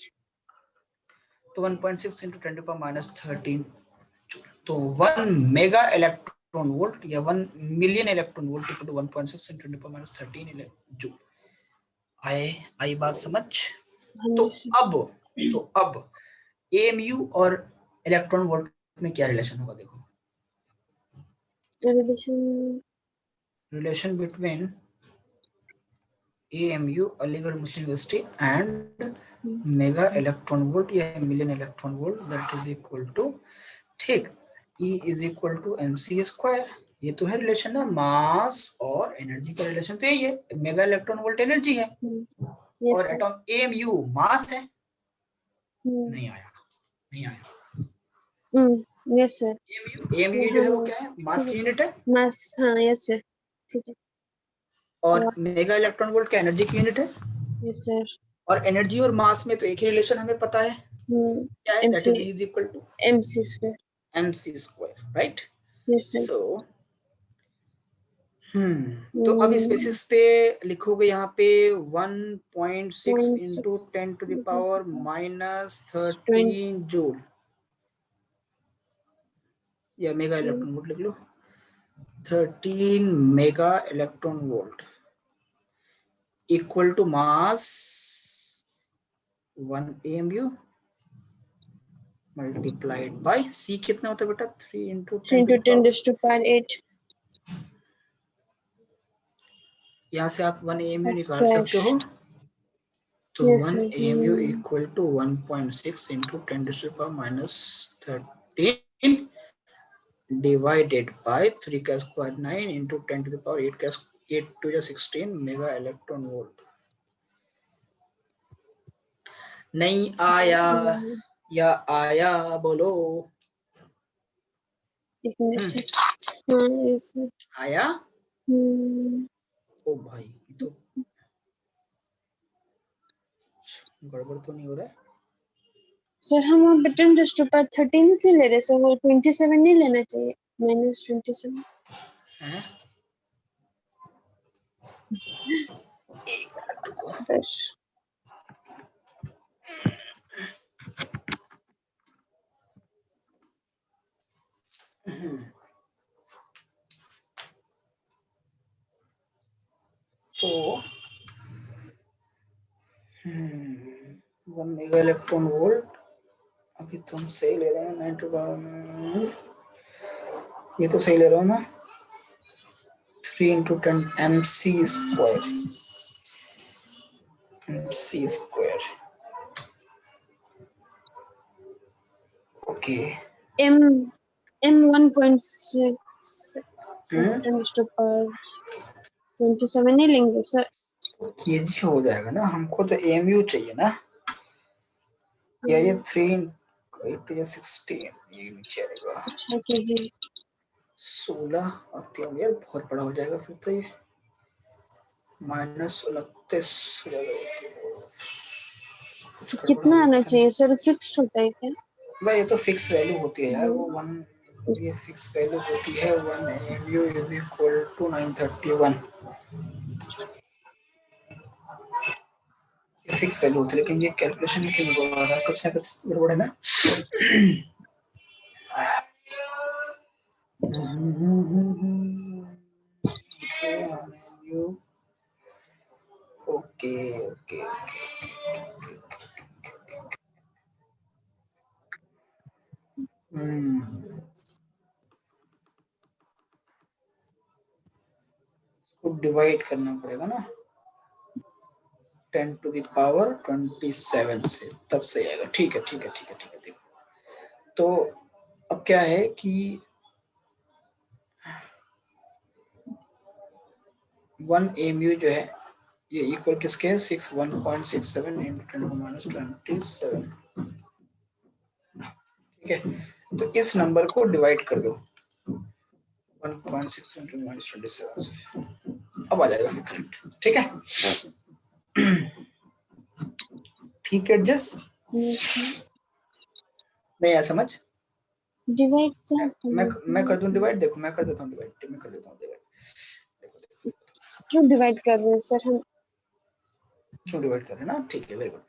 तो 1.6 into 10 to the power minus 13 joule. तो 1 मेगा इलेक्ट्रॉन वोल्ट या 1 million electron volt equal to 1.6 into 10 to the power minus 13 joule. आई बात समझ। हाँ तो जी sir. अब एएमयू और इलेक्ट्रॉन वोल्ट में क्या रिलेशन होगा, देखो। Relation between AMU Aligarh Muslim University and mega electron volt या million electron volt that is equal to, ठीक, E is equal to mc square. ये तो है रिलेशन ना, मास और एनर्जी का रिलेशन तो यही है। मेगा इलेक्ट्रॉन वोल्ट एनर्जी है और एटॉम एएमयू मास है। नहीं आया, नहीं आया। Yes sir. एएमयू जो है वो क्या है, मास की यूनिट है। मास हाँ यस सर ठीक है। और मेगा इलेक्ट्रॉन वोल्ट का एनर्जी की यूनिट है। Yes sir. और एनर्जी और मास में तो एक ही रिलेशन हमें पता है, क्या है, that is equal to mc square. mc square, right. Yes sir. So तो अब इस बेसिस पे लिखोगे यहाँ पे 1.6 into 10 to the power minus 13 joule, या मेगा इलेक्ट्रॉन वोल्ट लिख लो, 13 mega electron volt equal to mass 1 AMU multiplied by C कितना होता है बेटा, 3 into 10 to the power 8 यहाँ से आप 1 AMU निकाल स्क्वायर। सकते हो। तो Yes 1 sir. AMU equal to 1.6 into 10 to the power minus 13 divided by 3 का square 9 into 10 to the power 8 का 8 to the 16 mega electron volt. नहीं आया या आया, बोलो। एक मिनट हाँ यस सर। आया। ओ भाई तो गड़बड़ तो नहीं हो रहा है। सर हम वहाँ पे 10 to the power 13 क्यों ले रहे सर, वो 27 नहीं लेना चाहिए, -27 हैं? 10। तो 1 मेगा इलेक्ट्रॉन वोल्ट, अभी तो हम सही ले रहे हैं 9 ये तो सही ले रहा हूँ मैं, 3 into 10 mc square, mc square, okay. m 1.6 10 to the power 27 नहीं लेंगे सर। केजी हो जाएगा ना, हमको तो एमयू चाहिए ना, या ये 3 8 to 16 ये नीचे आएगा। अच्छा केजी 16 और यार बहुत बड़ा हो जाएगा फिर तो, ये -29 हो जाएगा। कितना आना चाहिए सर, फिक्स्ड होता है क्या? भाई ये तो फिक्स वैल्यू होती है यार, वो 1, ये फिक्स वैल्यू होती है 1 AMU इज इक्वल टू 931, ये फिक्स वैल्यू होती है। लेकिन ये कैलकुलेशन में क्यों गड़बड़ है, कुछ ना कुछ गड़बड़ है ना। ओके ओके ओके इसको डिवाइड करना पड़ेगा ना 10 to the power 27 से, तब सही आएगा। ठीक है ठीक है ठीक है ठीक है। देखो तो अब क्या है कि 1 AMU जो है ये इक्वल किसके है, 1.67 into 10 to the minus 27 ठीक है, तो इस नंबर को डिवाइड कर दो 1.6 into -27 से, अब आ जाएगा फिर करंट। ठीक है, ठीक है, एडजस्ट नहीं आया समझ? डिवाइड मैं कर दूं डिवाइड, देखो मैं कर देता हूँ डिवाइड, मैं कर देता हूँ डिवाइड। देखो क्यों डिवाइड कर रहे हैं सर हम? क्यों डिवाइड कर रहे हैं ना, ठीक है, वेरी गुड।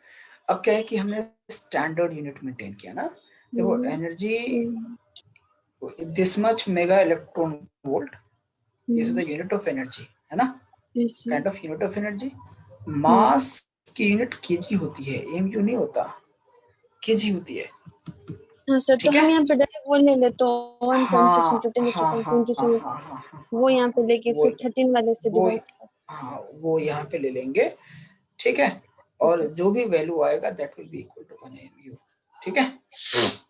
अब क्या है कि हमने स्टैंडर्ड यूनिट मेंटेन किया ना, देखो energy this much mega electron volt, this is the unit of energy, है ना, kind of unit of energy. Mass की यूनिट केजी होती है, एमयू नहीं होता, केजी होती है। हाँ सर, तो हम यहाँ पे डायरेक्ट वो ले ले तो 1.6 into 10⁻27 वो यहाँ पे लेके फिर 13 वाले से डिवाइड। हाँ वो यहाँ पे ले लेंगे, ठीक है, और जो भी वैल्यू आएगा that will be equal to 1 AMU. ठीक है,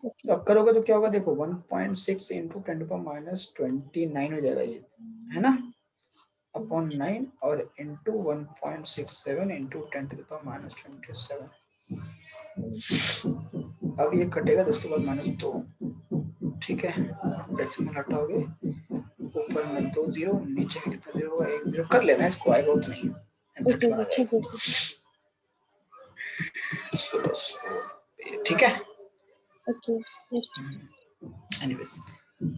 तो अब करोगे तो क्या होगा, देखो 1.6 into 10⁻29 हो जाएगा ये, है ना, अपॉन 9 और इंटू 1.67 into 10⁻27। अब ये कटेगा तो उसके बाद -2, ठीक है, डेसिमल हटाओगे, ऊपर में 2 0, नीचे में कितना 0 होगा, 1 0 कर लेना, इसको आएगा उतना ही, ठीक है सर, ठीक है, ओके। एनीवेज,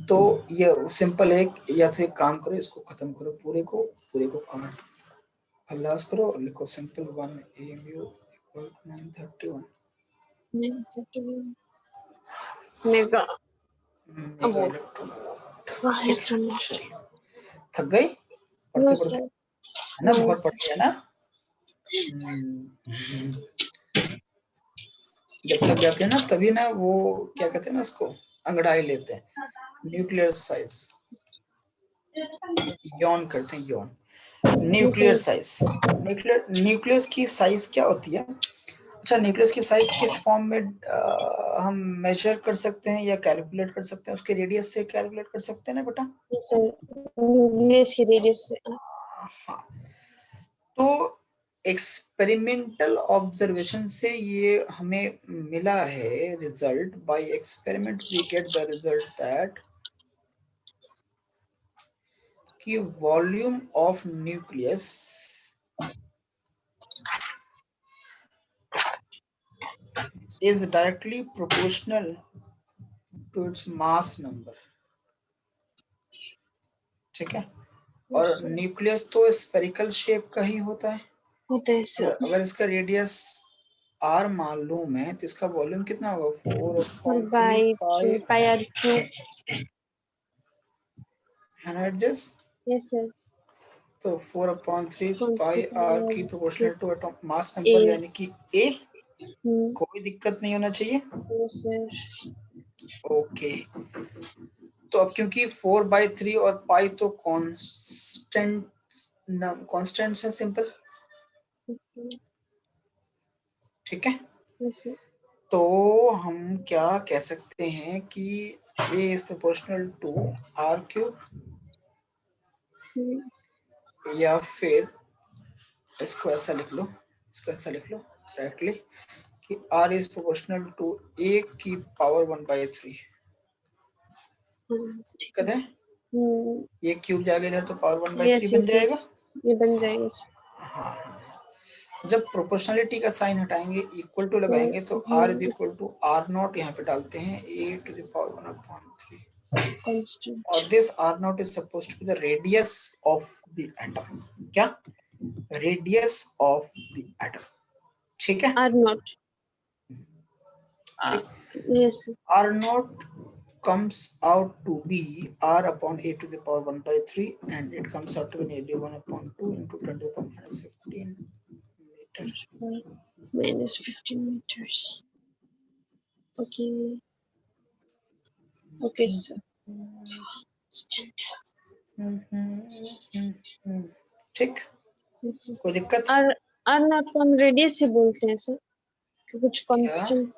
तो ये सिंपल है, या तो एक काम करो, इसको खत्म करो, पूरे को काट खल्लास करो और लिखो simple 1 AMU equal to 931 mega electron. थक गई पढ़ते पढ़ते, है ना, बहुत पढ़ लिया ना। जब थक जाते हैं ना तभी ना वो क्या कहते हैं ना, उसको अंगड़ाई लेते हैं, न्यूक्लियर साइज, यौन करते हैं, यौन, न्यूक्लियर साइज, न्यूक्लियस की साइज क्या होती है? अच्छा, न्यूक्लियस की साइज किस फॉर्म में हम मेजर कर सकते हैं या कैलकुलेट कर सकते हैं? उसके रेडियस से कैलकुलेट कर सकते हैं ना बेटा? न्यूक्लियस के रेडियस से। हाँ, तो एक्सपेरिमेंटल ऑब्जर्वेशन से ये हमें मिला है result, by experiment we get the result that कि volume of nucleus is directly proportional to its mass number। ठीक है, और न्यूक्लियस तो स्फेरिकल शेप का ही होता है, अगर इसका रेडियस r मालूम है तो इसका वॉल्यूम कितना होगा, 4/3 पाई आर क्यूब, है ना एडजस्ट? यस सर, तो 4/3 पाई r की proportional to atom mass number यानी कि a, कोई दिक्कत नहीं होना चाहिए। ओके, तो अब क्योंकि 4/3 और पाई तो कांस्टेंट्स है सिंपल, ठीक है, तो हम क्या कह सकते हैं कि a is proportional to r⁵, या फिर इसको ऐसा लिख लो, डायरेक्टली कि r is proportional to a की पावर 1/3। ठीक है, ये क्यूब जाएगा इधर तो पावर 1/3 बन जाएगा, ये बन जाएगा। हाँ, जब प्रोपोर्शनलिटी का साइन हटाएंगे, इक्वल टू लगाएंगे तो r is equal to r0, यहाँ पे डालते हैं a⁻1/3, और this r0 is supposed to be the radius of the atom. क्या? रेडियस ऑफ द एटम, ठीक है, r0, yes, r0 comes out to be r/a⁴, and it comes out to be nearly 1/2 into 10⁻⁻15 meters. -15 meters. Okay sir, ठीक, कोई दिक्कत? r0 को हम radius से बोलते हैं सर, कुछ कांस्टेंट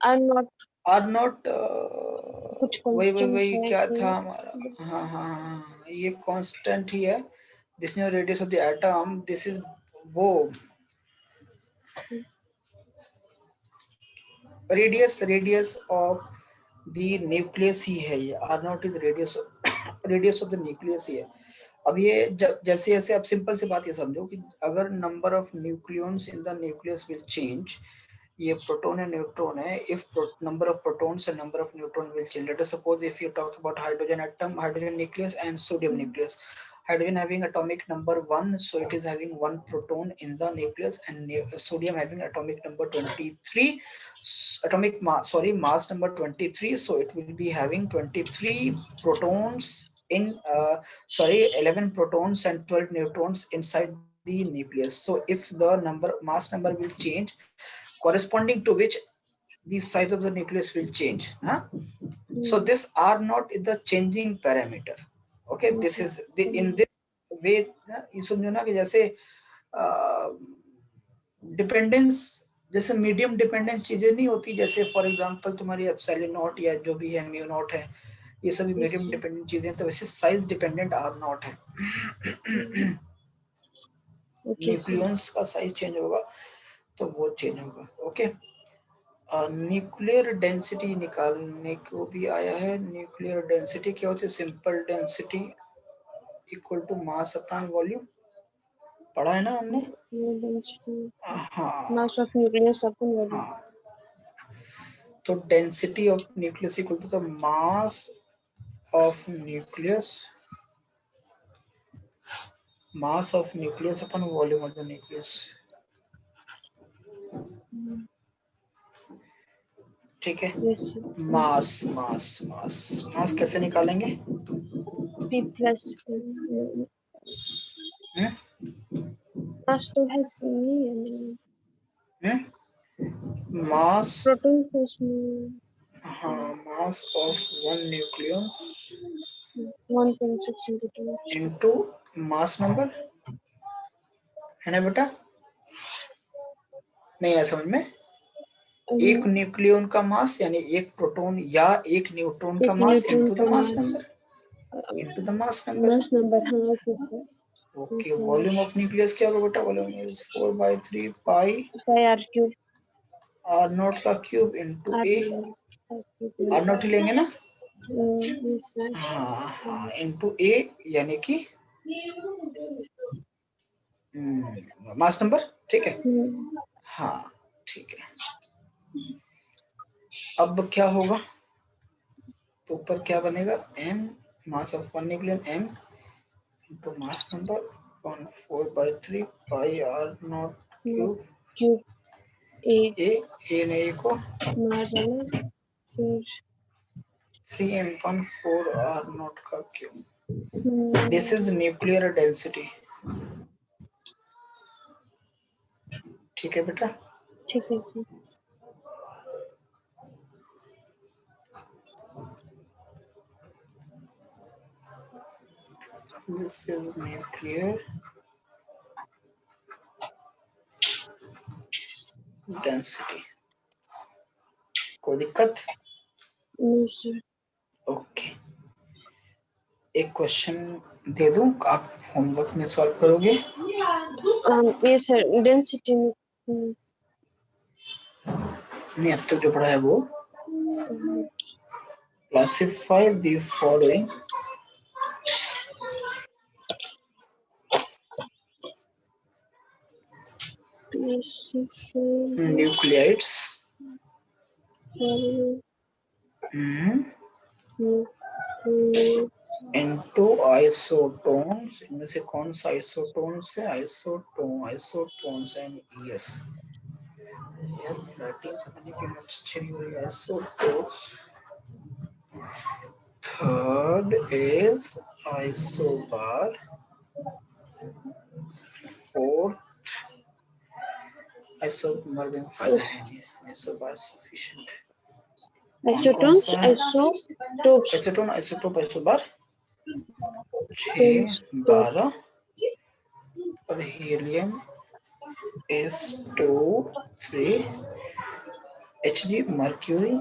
r0 कुछ वही क्या था हमारा, हाँ, ये कांस्टेंट ही है, this is radius of the atom, this is वो रेडियस ऑफ द न्यूक्लियस ही है ये, R naught is radius of the nucleus ही है। अब ये जैसे जैसे आप सिंपल सी बात ये समझो कि अगर number of nucleons in the nucleus will change, ये प्रोटॉन एंड न्यूट्रॉन है, if number of protons and number of neutron will change, let us suppose if you talk about hydrogen atom, hydrogen nucleus and sodium nucleus, hydrogen having atomic number 1, so it is having 1 proton in the nucleus, and sodium having atomic number 23, mass number 23, so it will be having 23 protons in 11 protons and 12 neutrons inside the nucleus. So if the mass number will change, corresponding to which the size of the nucleus will change, huh? So this are not the changing parameter. Okay, this is in this way ये समझो ना कि जैसे dependence, जैसे medium dependence चीजें नहीं होती, जैसे फॉर एग्जांपल तुम्हारी एप्सिलॉन नॉट या जो भी है म्यू नॉट है, ये सभी मीडियम डिपेंडेंट चीजें, तो वैसे साइज डिपेंडेंट आर नॉट है। न्यूक्लियॉन्स का साइज चेंज होगा तो वो चेंज होगा। ओके, न्यूक्लियर डेंसिटी निकालने को भी आया है। न्यूक्लियर डेंसिटी क्या होती है? Simple density equal to mass upon volume, पढ़ा है ना हमने? हाँ, mass of nucleus upon volume. हाँ, तो density of nucleus equal to the mass of nucleus upon volume of the nucleus. ठीक है, मास कैसे निकालेंगे? P प्लस मास तो है मास प्रोटॉन प्लस में, हाँ, mass of one nucleus 1.6 into 2 into mass number, है ना बेटा? नहीं है समझ में? एक न्यूक्लियन का मास यानी एक प्रोटॉन या एक न्यूट्रॉन का mass into the mass number, हाँ okay sir. Okay, volume of nucleus क्या होगा बेटा? Volume is 4/3 pi R cube, R naught का cube into A, R naught ही लेंगे ना? हाँ, इनटू ए यानी कि मास नंबर। ठीक है, हाँ ठीक है। अब क्या होगा? तो ऊपर क्या बनेगा? m mass of one nucleon m into mass number upon 4/3 pi R naught cube A ने ए को मार देना, फिर 3m/4 आर नॉट का cube. This is nuclear density. ठीक है बेटा? ठीक है सर। This is nuclear density। कोई दिक्कत? No sir. ओके, एक क्वेश्चन दे दूं, आप होमवर्क में सॉल्व करोगे? ये सर डेंसिटी नहीं, अब तक जो पढ़ा है वो। Classify the following nuclides into isotones. इनमें से कौन सा आइसोटोन्स है? आइसोटोन्स एंड ईएस। यार राइटिंग पता नहीं क्यों अच्छी नहीं हो रही। Isotones, third is isobar, fourth isobar में फायदा है नहीं, आइसोबार सफिशिएंट है। आइसोटोन्स, आइसोटोन, आइसोटोप, आइसोबार 6, 12 और helium S2 3, Hg mercury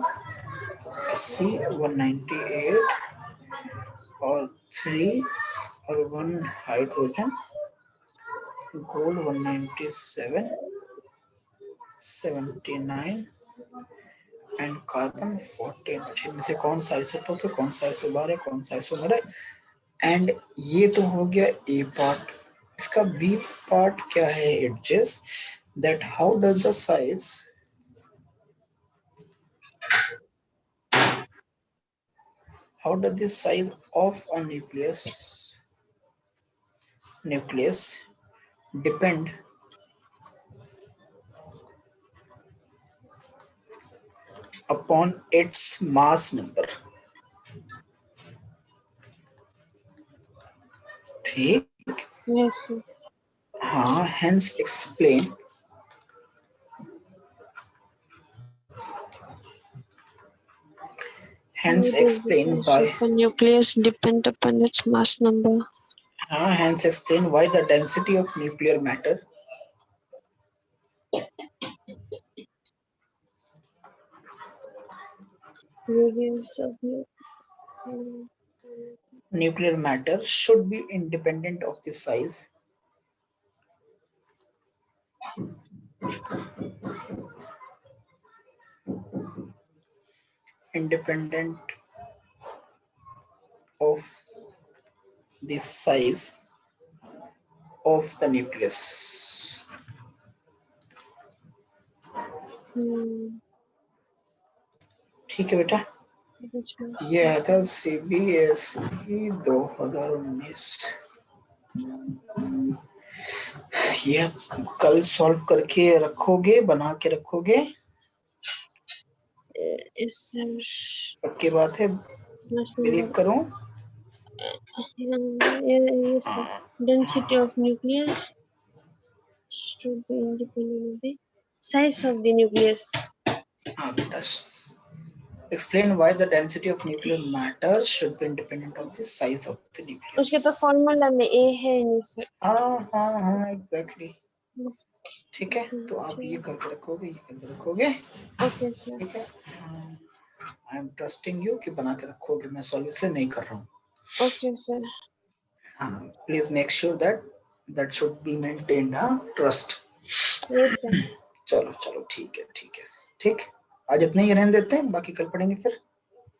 Ca198 और 3 और 1 हाइड्रोजन, गोल्ड 197, 79 एंड कार्बन 14। अच्छा, इनमें से कौन सा आइसोटोप है, कौन सा आइसोबार है, कौन सा आइसोमर है। एंड ये तो हो गया ए पार्ट। इसका बी पार्ट क्या है? It just that how does the size how does the size of a nucleus depend upon its mass number? ठीक। Yes, sir. हाँ, hence explain How does the size why of a nucleus depend upon its mass number? hence explain why the density of nuclear matter Radius of nuclear matter should be independent of the size independent of the size of the nucleus। ठीक है बेटा। ये आया था CBSE 2019। ये कल solve करके रखोगे, बना के रखोगे? पक्की बात है? बिलीव करूं? Yes, sir. Density of nucleus should be independent of the size of the nucleus. हाँ बेटा। Explain why the density of nuclear matter should be independent of the size of the nucleus। उसके तो formula में ए है नहीं sir. हाँ exactly. ठीक है, तो आप ये करके रखोगे, ये करके रखोगे। Okay sir. ठीक है, आई एम ट्रस्टिंग यू कि बना के रखोगे, मैं सॉल्व इसलिए नहीं कर रहा हूँ। Okay sir. हाँ, please make sure that should be maintained, trust. Yes sir. चलो चलो ठीक है, ठीक है, ठीक। आज इतने ही रहने देते हैं, बाकी कल पढ़ेंगे फिर।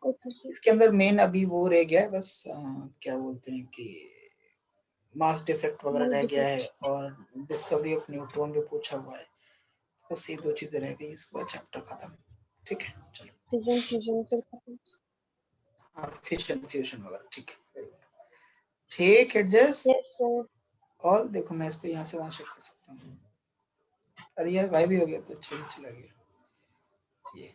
Okay sir. इसके अंदर मेन अभी वो रह गया है बस, क्या बोलते हैं कि मास डिफेक्ट वगैरह रह गया है, और डिस्कवरी ऑफ न्यूट्रॉन भी पूछा हुआ है। बस ये दो चीजें रह गई, इसके बाद चैप्टर खत्म। ठीक है, चलो। फ्यूजन फिर खत्म। हाँ, फ्यूजन वगैरह। ठीक है, ठीक है जस्ट। Yes sir. और देखो मैं इसको यहाँ से वहाँ शिफ्ट कर सकता हूँ। अरे यार गायब भी हो गया, तो चला गया ये।